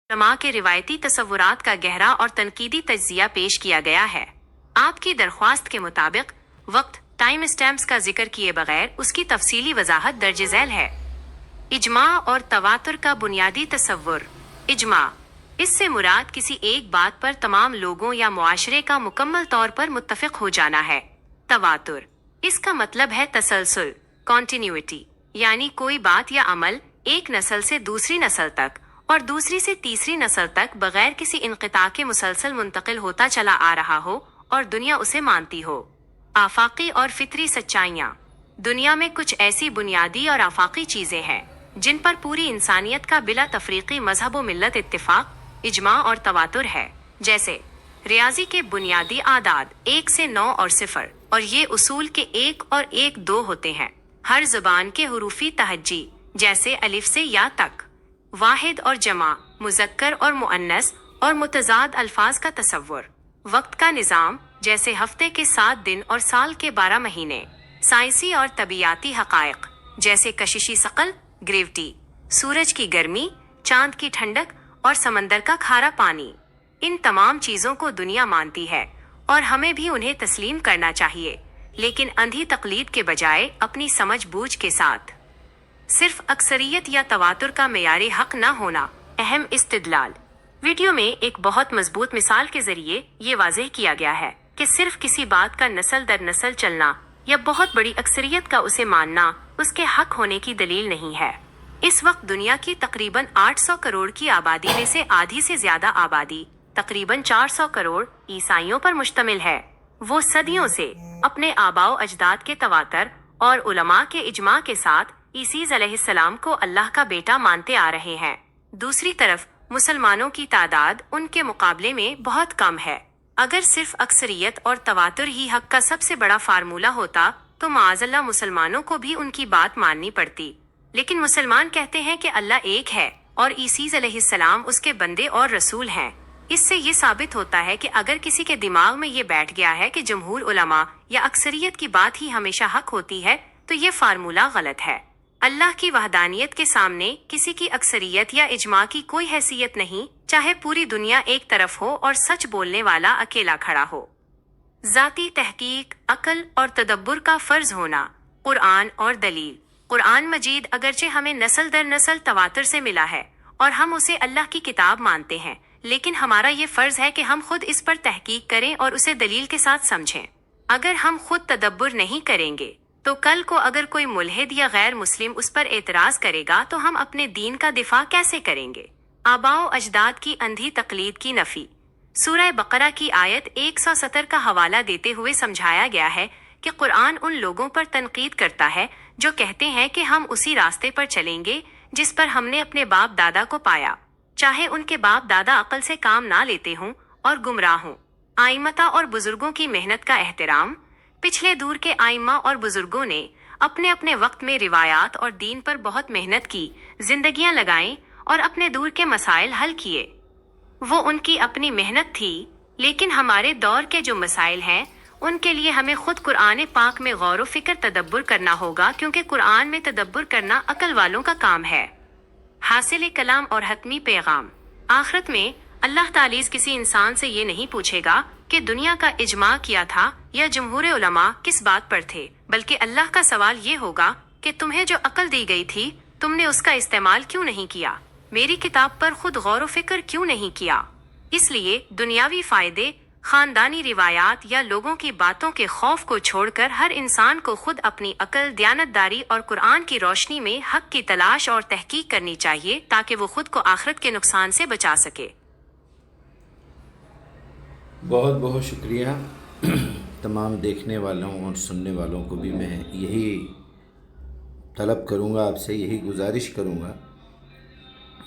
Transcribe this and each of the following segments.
علماء کے روایتی تصورات کا گہرا اور تنقیدی تجزیہ پیش کیا گیا ہے۔ آپ کی درخواست کے مطابق وقت ٹائم اسٹیمپس کا ذکر کیے بغیر اس کی تفصیلی وضاحت درج ذیل ہے۔ اجماع اور تواتر کا بنیادی تصور۔ اجماع، اس سے مراد کسی ایک بات پر تمام لوگوں یا معاشرے کا مکمل طور پر متفق ہو جانا ہے۔ تواتر، اس کا مطلب ہے تسلسل، کنٹینیوٹی، یعنی کوئی بات یا عمل ایک نسل سے دوسری نسل تک اور دوسری سے تیسری نسل تک بغیر کسی انقطاع کے مسلسل منتقل ہوتا چلا آ رہا ہو اور دنیا اسے مانتی ہو۔ آفاقی اور فطری سچائیاں، دنیا میں کچھ ایسی بنیادی اور آفاقی چیزیں ہیں جن پر پوری انسانیت کا بلا تفریقی مذہب و ملت اتفاق، اجماع اور تواتر ہے، جیسے ریاضی کے بنیادی اعداد 1 سے 9 اور 0، اور یہ اصول کے 1 اور 1 2 ہوتے ہیں۔ ہر زبان کے حروفی تہجی، جیسے الف سے یا تک، واحد اور جمع، مذکر اور مؤنث اور متضاد الفاظ کا تصور، وقت کا نظام، جیسے ہفتے کے 7 دن اور سال کے 12 مہینے، سائنسی اور طبیعیاتی حقائق، جیسے کششی ثقل، گریوٹی، سورج کی گرمی، چاند کی ٹھنڈک اور سمندر کا کھارا پانی۔ ان تمام چیزوں کو دنیا مانتی ہے اور ہمیں بھی انہیں تسلیم کرنا چاہیے، لیکن اندھی تقلید کے بجائے اپنی سمجھ بوجھ کے ساتھ۔ صرف اکثریت یا تواتر کا معیار حق نہ ہونا۔ اہم استدلال۔ ویڈیو میں ایک بہت مضبوط مثال کے ذریعے یہ واضح کیا گیا ہے کہ صرف کسی بات کا نسل در نسل چلنا یا بہت بڑی اکثریت کا اسے ماننا اس کے حق ہونے کی دلیل نہیں ہے۔ اس وقت دنیا کی تقریباً 800 کروڑ کی آبادی میں سے آدھی سے زیادہ آبادی، تقریباً 400 کروڑ عیسائیوں پر مشتمل ہے۔ وہ صدیوں سے اپنے آباء و اجداد کے تواتر اور علماء کے اجماع کے ساتھ عیسیٰ علیہ السلام کو اللہ کا بیٹا مانتے آ رہے ہیں۔ دوسری طرف مسلمانوں کی تعداد ان کے مقابلے میں بہت کم ہے۔ اگر صرف اکثریت اور تواتر ہی حق کا سب سے بڑا فارمولہ ہوتا تو معاذ اللہ مسلمانوں کو بھی ان کی بات ماننی پڑتی، لیکن مسلمان کہتے ہیں کہ اللہ ایک ہے اور عیسیٰ علیہ السلام اس کے بندے اور رسول ہیں۔ اس سے یہ ثابت ہوتا ہے کہ اگر کسی کے دماغ میں یہ بیٹھ گیا ہے کہ جمہور علماء یا اکثریت کی بات ہی ہمیشہ حق ہوتی ہے تو یہ فارمولہ غلط ہے۔ اللہ کی وحدانیت کے سامنے کسی کی اکثریت یا اجماع کی کوئی حیثیت نہیں، چاہے پوری دنیا ایک طرف ہو اور سچ بولنے والا اکیلا کھڑا ہو۔ ذاتی تحقیق، عقل اور تدبر کا فرض ہونا۔ قرآن اور دلیل۔ قرآن مجید اگرچہ ہمیں نسل در نسل تواتر سے ملا ہے اور ہم اسے اللہ کی کتاب مانتے ہیں، لیکن ہمارا یہ فرض ہے کہ ہم خود اس پر تحقیق کریں اور اسے دلیل کے ساتھ سمجھیں۔ اگر ہم خود تدبر نہیں کریں گے تو کل کو اگر کوئی ملحد یا غیر مسلم اس پر اعتراض کرے گا تو ہم اپنے دین کا دفاع کیسے کریں گے؟ آباء و اجداد کی اندھی تقلید کی نفی۔ سورہ بقرہ کی آیت 170 کا حوالہ دیتے ہوئے سمجھایا گیا ہے کہ قرآن ان لوگوں پر تنقید کرتا ہے جو کہتے ہیں کہ ہم اسی راستے پر چلیں گے جس پر ہم نے اپنے باپ دادا کو پایا، چاہے ان کے باپ دادا عقل سے کام نہ لیتے ہوں اور گمراہ ہوں۔ ائمہ اور بزرگوں کی محنت کا احترام۔ پچھلے دور کے ائمہ اور بزرگوں نے اپنے اپنے وقت میں روایات اور دین پر بہت محنت کی، زندگیاں لگائیں اور اپنے دور کے مسائل حل کیے۔ وہ ان کی اپنی محنت تھی، لیکن ہمارے دور کے جو مسائل ہیں ان کے لیے ہمیں خود قرآن پاک میں غور و فکر تدبر کرنا ہوگا، کیونکہ قرآن میں تدبر کرنا عقل والوں کا کام ہے۔ حاصل کلام اور حتمی پیغام۔ آخرت میں اللہ تعالیٰ کسی انسان سے یہ نہیں پوچھے گا کہ دنیا کا اجماع کیا تھا یا جمہور علماء کس بات پر تھے، بلکہ اللہ کا سوال یہ ہوگا کہ تمہیں جو عقل دی گئی تھی تم نے اس کا استعمال کیوں نہیں کیا؟ میری کتاب پر خود غور و فکر کیوں نہیں کیا؟ اس لیے دنیاوی فائدے، خاندانی روایات یا لوگوں کی باتوں کے خوف کو چھوڑ کر ہر انسان کو خود اپنی عقل، دیانتداری اور قرآن کی روشنی میں حق کی تلاش اور تحقیق کرنی چاہیے تاکہ وہ خود کو آخرت کے نقصان سے بچا سکے۔ بہت بہت شکریہ۔ تمام دیکھنے والوں اور سننے والوں کو بھی میں یہی طلب کروں گا، آپ سے یہی گزارش کروں گا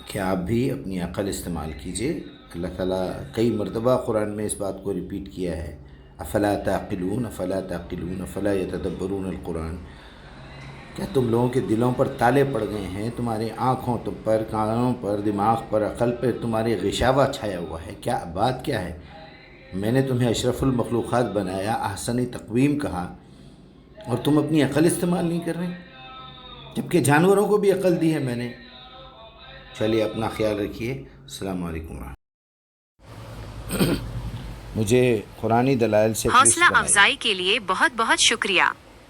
کہ آپ بھی اپنی عقل استعمال کیجئے۔ اللہ تعالیٰ کئی مرتبہ قرآن میں اس بات کو ریپیٹ کیا ہے، افلا تعقلون افلا تعقلون افلا یتدبرون القرآن۔ کیا تم لوگوں کے دلوں پر تالے پڑ گئے ہیں؟ تمہاری آنکھوں پر، کانوں پر، دماغ پر، عقل پر تمہاری غشاوہ چھایا ہوا ہے؟ کیا بات کیا ہے؟ میں نے تمہیں اشرف المخلوقات بنایا، احسن تقویم کہا، اور تم اپنی عقل استعمال نہیں کر رہے، جبکہ جانوروں کو بھی عقل دی ہے میں نے۔ چلیے اپنا خیال رکھیے۔ السلام علیکم ورحمۃ اللہ۔ مجھے قرآنی دلائل سے حوصلہ افزائی کے لیے بہت بہت شکریہ۔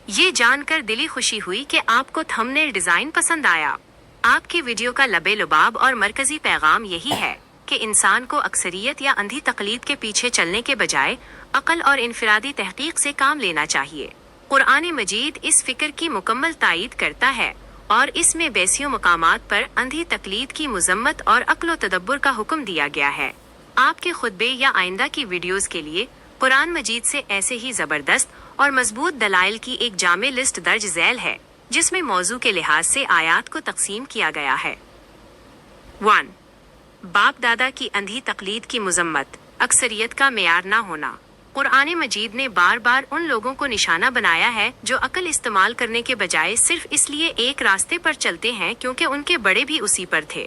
یہ جان کر دلی خوشی ہوئی کہ آپ کو تھمبنیل ڈیزائن پسند آیا۔ آپ کی ویڈیو کا لب لباب اور مرکزی پیغام یہی ہے کہ انسان کو اکثریت یا اندھی تقلید کے پیچھے چلنے کے بجائے عقل اور انفرادی تحقیق سے کام لینا چاہیے۔ قرآن مجید اس فکر کی مکمل تائید کرتا ہے اور اس میں بیسیوں مقامات پر اندھی تقلید کی مذمت اور عقل و تدبر کا حکم دیا گیا ہے۔ آپ کے خطبے یا آئندہ کی ویڈیوز کے لیے قرآن مجید سے ایسے ہی زبردست اور مضبوط دلائل کی ایک جامع لسٹ درج ذیل ہے، جس میں موضوع کے لحاظ سے آیات کو تقسیم کیا گیا ہے۔ 1. باپ دادا کی اندھی تقلید کی مذمت، اکثریت کا معیار نہ ہونا۔ قرآن مجید نے بار بار ان لوگوں کو نشانہ بنایا ہے جو عقل استعمال کرنے کے بجائے صرف اس لیے ایک راستے پر چلتے ہیں کیونکہ ان کے بڑے بھی اسی پر تھے۔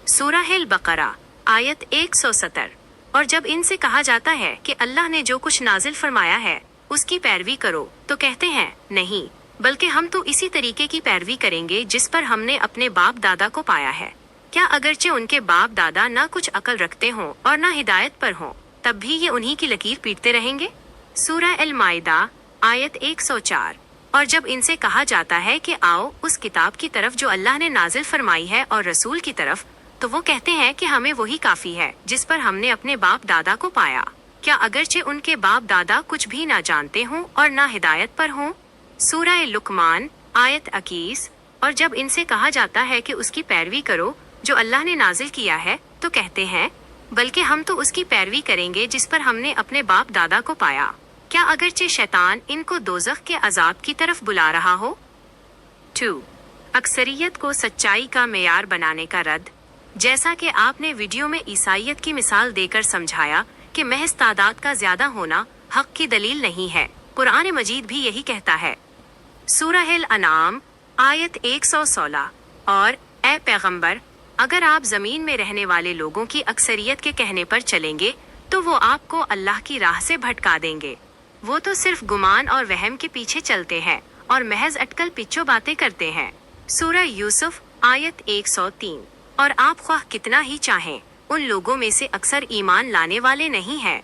سورہ البقرہ آیت 170۔ اور جب ان سے کہا جاتا ہے کہ اللہ نے جو کچھ نازل فرمایا ہے اس کی پیروی کرو تو کہتے ہیں نہیں، بلکہ ہم تو اسی طریقے کی پیروی کریں گے جس پر ہم نے اپنے باپ دادا کو پایا ہے۔ کیا اگرچہ ان کے باپ دادا نہ کچھ عقل رکھتے ہوں اور نہ ہدایت پر ہوں، تب بھی یہ انہی کی لکیر پیٹتے رہیں گے؟ سورہ المائدہ آیت 104۔ اور جب ان سے کہا جاتا ہے کہ آؤ اس کتاب کی طرف جو اللہ نے نازل فرمائی ہے اور رسول کی طرف، تو وہ کہتے ہیں کہ ہمیں وہی کافی ہے جس پر ہم نے اپنے باپ دادا کو پایا۔ کیا اگرچہ ان کے باپ دادا کچھ بھی نہ جانتے ہوں اور نہ ہدایت پر ہوں؟ سورہ لقمان آیت 21۔ اور جب ان سے کہا جاتا ہے کہ اس کی پیروی کرو جو اللہ نے نازل کیا ہے، تو کہتے ہیں بلکہ ہم تو اس کی پیروی کریں گے جس پر ہم نے اپنے باپ دادا کو پایا۔ کیا اگرچہ شیطان ان کو دوزخ کے عذاب کی طرف بلا رہا ہو؟ 2. اکثریت کو سچائی کا معیار بنانے کا رد۔ جیسا کہ آپ نے ویڈیو میں عیسائیت کی مثال دے کر سمجھایا کہ محض تعداد کا زیادہ ہونا حق کی دلیل نہیں ہے، قرآن مجید بھی یہی کہتا ہے۔ سورہ الانعام آیت 116۔ اور اے پیغمبر، اگر آپ زمین میں رہنے والے لوگوں کی اکثریت کے کہنے پر چلیں گے تو وہ آپ کو اللہ کی راہ سے بھٹکا دیں گے۔ وہ تو صرف گمان اور وہم کے پیچھے چلتے ہیں اور محض اٹکل پچو باتیں کرتے ہیں۔ سورہ یوسف آیت 103۔ اور آپ خواہ کتنا ہی چاہیں ان لوگوں میں سے اکثر ایمان لانے والے نہیں ہیں۔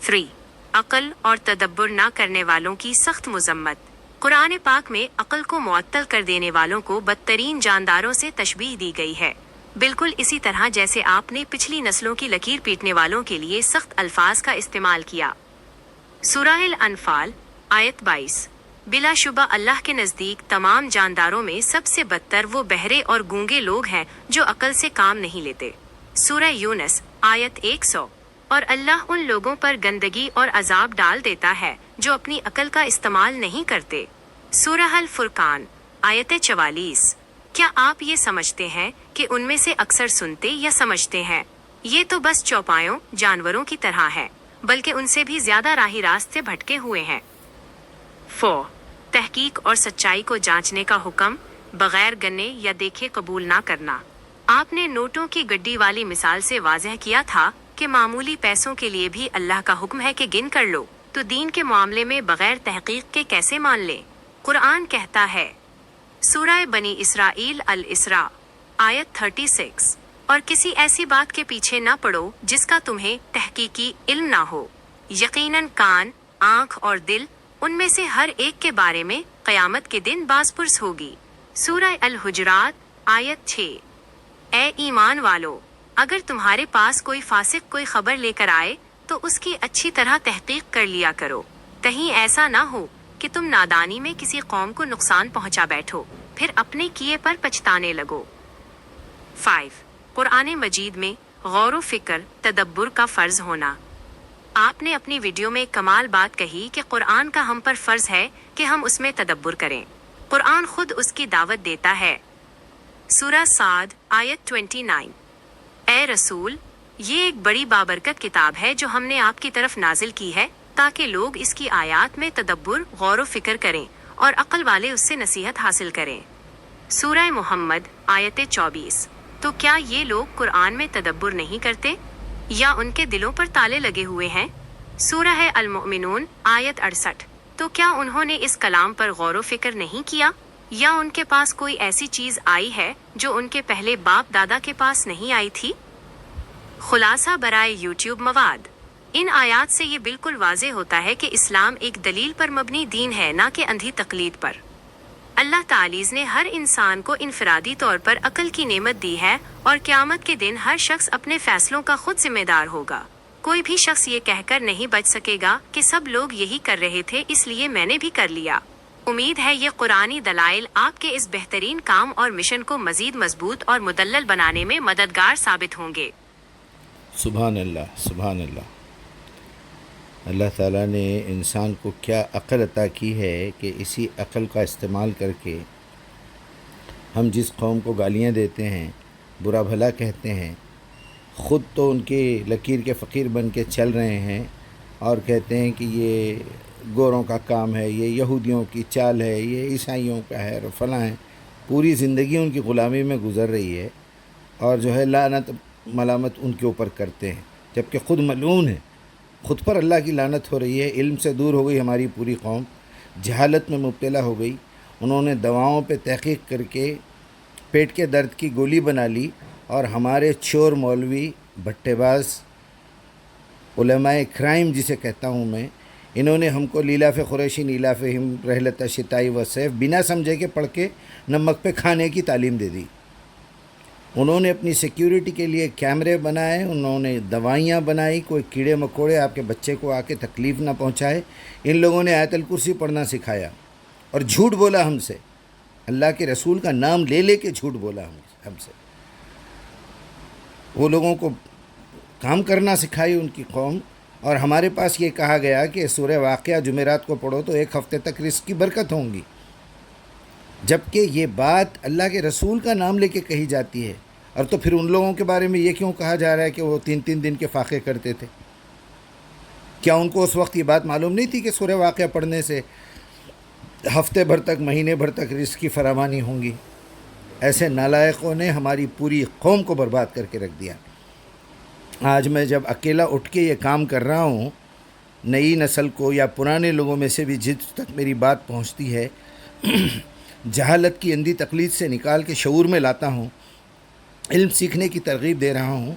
3. عقل اور تدبر نہ کرنے والوں کی سخت مذمت۔ قرآن پاک میں عقل کو معطل کر دینے والوں کو بدترین جانداروں سے تشبیہ دی گئی ہے، بالکل اسی طرح جیسے آپ نے پچھلی نسلوں کی لکیر پیٹنے والوں کے لیے سخت الفاظ کا استعمال کیا۔ سورہ الانفال آیت 22۔ بلا شبہ اللہ کے نزدیک تمام جانداروں میں سب سے بدتر وہ بہرے اور گونگے لوگ ہیں جو عقل سے کام نہیں لیتے۔ سورہ یونس آیت 100۔ اور اللہ ان لوگوں پر گندگی اور عذاب ڈال دیتا ہے جو اپنی عقل کا استعمال نہیں کرتے۔ سورہ الفرقان آیت 44۔ کیا آپ یہ سمجھتے ہیں کہ ان میں سے اکثر سنتے یا سمجھتے ہیں؟ یہ تو بس چوپایوں جانوروں کی طرح ہے، بلکہ ان سے بھی زیادہ راہی راست سے بھٹکے ہوئے ہیں۔ 4. تحقیق اور سچائی کو جانچنے کا حکم، بغیر گنے یا دیکھے قبول نہ کرنا۔ آپ نے نوٹوں کی گڈی والی مثال سے واضح کیا تھا کہ معمولی پیسوں کے لیے بھی اللہ کا حکم ہے کہ گن کر لو، تو دین کے معاملے میں بغیر تحقیق کے کیسے مان لیں؟ قرآن کہتا ہے، سورہ بنی اسرائیل الاسراء آیت 36۔ اور کسی ایسی بات کے پیچھے نہ پڑو جس کا تمہیں تحقیقی علم نہ ہو۔ یقیناً کان، آنکھ اور دل، ان میں سے ہر ایک کے بارے میں قیامت کے دن باز پرس ہوگی۔ سورہ الحجرات آیت 6۔ اے ایمان والو، اگر تمہارے پاس کوئی فاسق کوئی خبر لے کر آئے تو اس کی اچھی طرح تحقیق کر لیا کرو، کہیں ایسا نہ ہو کہ تم نادانی میں کسی قوم کو نقصان پہنچا بیٹھو، پھر اپنے کیے پر پچھتانے لگو۔ 5. قرآن مجید میں غور و فکر تدبر کا فرض ہونا۔ آپ نے اپنی ویڈیو میں کمال بات کہی کہ قرآن کا ہم پر فرض ہے کہ ہم اس میں تدبر کریں۔ قرآن خود اس کی دعوت دیتا ہے۔ سورہ صاد آیت 29۔ اے رسول، یہ ایک بڑی بابرکت کتاب ہے جو ہم نے آپ کی طرف نازل کی ہے تاکہ لوگ اس کی آیات میں تدبر غور و فکر کریں اور عقل والے اس سے نصیحت حاصل کریں۔ سورہ محمد آیت 24۔ تو کیا یہ لوگ قرآن میں تدبر نہیں کرتے یا ان کے دلوں پر تالے لگے ہوئے ہیں؟ سورہ المؤمنون آیت 68۔ تو کیا انہوں نے اس کلام پر غور و فکر نہیں کیا، یا ان کے پاس کوئی ایسی چیز آئی ہے جو ان کے پہلے باپ دادا کے پاس نہیں آئی تھی؟ خلاصہ برائے یوٹیوب مواد۔ ان آیات سے یہ بالکل واضح ہوتا ہے کہ اسلام ایک دلیل پر مبنی دین ہے، نہ کہ اندھی تقلید پر۔ اللہ تعالیٰ نے ہر انسان کو انفرادی طور پر عقل کی نعمت دی ہے، اور قیامت کے دن ہر شخص اپنے فیصلوں کا خود ذمہ دار ہوگا۔ کوئی بھی شخص یہ کہہ کر نہیں بچ سکے گا کہ سب لوگ یہی کر رہے تھے اس لیے میں نے بھی کر لیا۔ امید ہے یہ قرآنی دلائل آپ کے اس بہترین کام اور مشن کو مزید مضبوط اور مدلل بنانے میں مددگار ثابت ہوں گے۔ سبحان اللہ، سبحان اللہ۔ اللہ تعالیٰ نے انسان کو کیا عقل عطا کی ہے کہ اسی عقل کا استعمال کر کے ہم جس قوم کو گالیاں دیتے ہیں، برا بھلا کہتے ہیں، خود تو ان کے لکیر کے فقیر بن کے چل رہے ہیں اور کہتے ہیں کہ یہ گوروں کا کام ہے، یہ یہودیوں کی چال ہے، یہ عیسائیوں کا ہے اور فلاں ہے۔ پوری زندگی ان کی غلامی میں گزر رہی ہے اور جو ہے لعنت ملامت ان کے اوپر کرتے ہیں، جبکہ خود ملعون ہے، خود پر اللہ کی لعنت ہو رہی ہے۔ علم سے دور ہو گئی ہماری پوری قوم، جہالت میں مبتلا ہو گئی۔ انہوں نے دواؤں پہ تحقیق کر کے پیٹ کے درد کی گولی بنا لی، اور ہمارے چور مولوی، بھٹے باز، علماء کرائم جسے کہتا ہوں میں، انہوں نے ہم کو لیلاف قریشی نیلافہم رحلت شتائی و صیف بنا سمجھے کے پڑھ کے نمک پہ کھانے کی تعلیم دے دی۔ انہوں نے اپنی سیکیورٹی کے لیے کیمرے بنائے، انہوں نے دوائیاں بنائی، کوئی کیڑے مکوڑے آپ کے بچے کو آ کے تکلیف نہ پہنچائے۔ ان لوگوں نے آیت الکرسی پڑھنا سکھایا اور جھوٹ بولا ہم سے، اللہ کے رسول کا نام لے لے کے جھوٹ بولا ہم سے۔ وہ لوگوں کو کام کرنا سکھائی ان کی قوم، اور ہمارے پاس یہ کہا گیا کہ سورہ واقعہ جمعرات کو پڑھو تو 1 ہفتے تک رزق کی برکت ہوں گی، جبکہ یہ بات اللہ کے رسول کا نام لے کے کہی جاتی ہے۔ اور تو پھر ان لوگوں کے بارے میں یہ کیوں کہا جا رہا ہے کہ وہ 3 دن کے فاقے کرتے تھے؟ کیا ان کو اس وقت یہ بات معلوم نہیں تھی کہ سورہ واقعہ پڑھنے سے ہفتے بھر تک، مہینے بھر تک رزق کی فراوانی ہوں گی؟ ایسے نالائقوں نے ہماری پوری قوم کو برباد کر کے رکھ دیا۔ آج میں جب اکیلا اٹھ کے یہ کام کر رہا ہوں، نئی نسل کو یا پرانے لوگوں میں سے بھی جس تک میری بات پہنچتی ہے، جہالت کی اندھی تقلید سے نکال کے شعور میں لاتا ہوں، علم سیکھنے کی ترغیب دے رہا ہوں،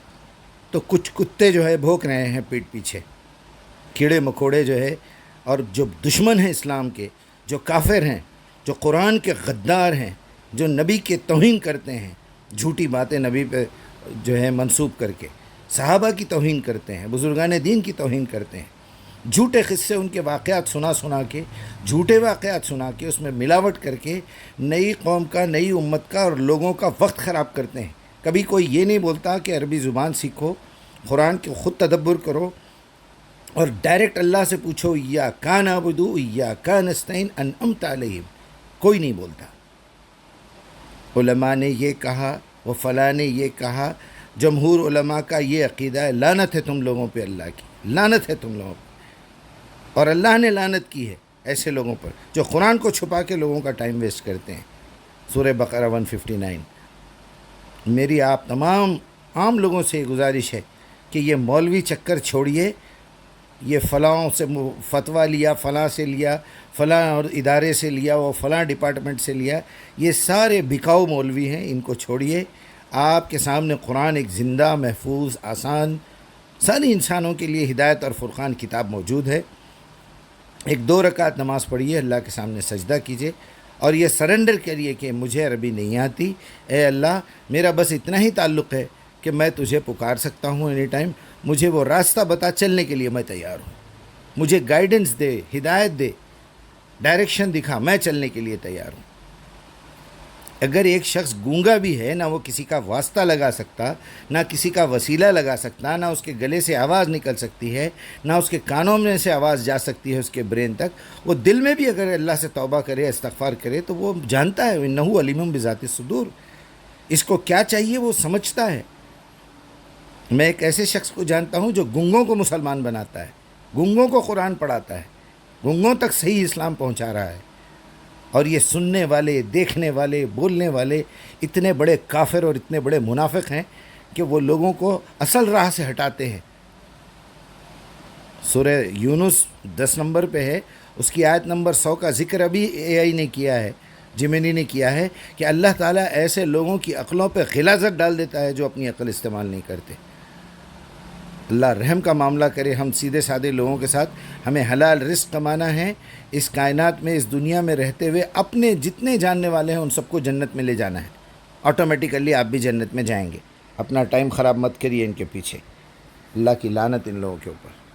تو کچھ کتے جو ہے بھونک رہے ہیں پیٹ پیچھے، کیڑے مکوڑے جو ہے، اور جو دشمن ہیں اسلام کے، جو کافر ہیں، جو قرآن کے غدار ہیں، جو نبی کے توہین کرتے ہیں، جھوٹی باتیں نبی پہ جو ہے منسوب کر کے، صحابہ کی توہین کرتے ہیں، بزرگان دین کی توہین کرتے ہیں، جھوٹے قصے ان کے واقعات سنا کے، جھوٹے واقعات سنا کے، اس میں ملاوٹ کر کے نئی قوم کا، نئی امت کا اور لوگوں کا وقت خراب کرتے ہیں۔ کبھی کوئی یہ نہیں بولتا کہ عربی زبان سیکھو، قرآن کے خود تدبر کرو اور ڈائریکٹ اللہ سے پوچھو، ایاک نعبد و ایاک نستعین انعمت علیہم۔ کوئی نہیں بولتا۔ علماء نے یہ کہا، وہ فلاں نے یہ کہا، جمہور علماء کا یہ عقیدہ ہے۔ لعنت ہے تم لوگوں پہ اللہ کی، لعنت ہے تم لوگوں پہ، اور اللہ نے لعنت کی ہے ایسے لوگوں پر جو قرآن کو چھپا کے لوگوں کا ٹائم ویسٹ کرتے ہیں۔ سورہ بقرہ 159۔ میری آپ تمام عام لوگوں سے گزارش ہے کہ یہ مولوی چکر چھوڑیے، یہ فلاں سے فتویٰ لیا، فلاں سے لیا، فلاں اور ادارے سے لیا، وہ فلاں ڈپارٹمنٹ سے لیا، یہ سارے بکاؤ مولوی ہیں، ان کو چھوڑیے۔ آپ کے سامنے قرآن ایک زندہ، محفوظ، آسان، ساری انسانوں کے لیے ہدایت اور فرقان کتاب موجود ہے۔ 1-2 رکعت نماز پڑھیے، اللہ کے سامنے سجدہ کیجیے اور یہ سرنڈر کریے کہ مجھے عربی نہیں آتی، اے اللہ میرا بس اتنا ہی تعلق ہے کہ میں تجھے پکار سکتا ہوں اینی ٹائم، مجھے وہ راستہ بتا، چلنے کے لیے میں تیار ہوں، مجھے گائیڈنس دے، ہدایت دے، ڈائریکشن دکھا، میں چلنے کے لیے تیار ہوں۔ اگر ایک شخص گونگا بھی ہے، نہ وہ کسی کا واسطہ لگا سکتا، نہ کسی کا وسیلہ لگا سکتا، نہ اس کے گلے سے آواز نکل سکتی ہے، نہ اس کے کانوں میں سے آواز جا سکتی ہے اس کے برین تک، وہ دل میں بھی اگر اللہ سے توبہ کرے، استغفار کرے، تو وہ جانتا ہے انہ علیم بذات الصدور، اس کو کیا چاہیے وہ سمجھتا ہے۔ میں ایک ایسے شخص کو جانتا ہوں جو گونگوں کو مسلمان بناتا ہے، گونگوں کو قرآن پڑھاتا ہے، گونگوں تک صحیح اسلام پہنچا رہا ہے، اور یہ سننے والے، دیکھنے والے، بولنے والے اتنے بڑے کافر اور اتنے بڑے منافق ہیں کہ وہ لوگوں کو اصل راہ سے ہٹاتے ہیں۔ سورہ یونس 10 نمبر پہ ہے، اس کی آیت نمبر 100 کا ذکر ابھی AI نے کیا ہے، جیمنی نے کیا ہے، کہ اللہ تعالیٰ ایسے لوگوں کی عقلوں پہ غلاظت ڈال دیتا ہے جو اپنی عقل استعمال نہیں کرتے۔ اللہ رحم کا معاملہ کرے ہم سیدھے سادے لوگوں کے ساتھ. ہمیں حلال رزق کمانا ہے. اس کائنات میں اس دنیا میں رہتے ہوئے اپنے جتنے جاننے والے ہیں ان سب کو جنت میں لے جانا ہے. آٹومیٹیکلی آپ بھی جنت میں جائیں گے. اپنا ٹائم خراب مت کریے ان کے پیچھے. اللہ کی لعنت ان لوگوں کے اوپر.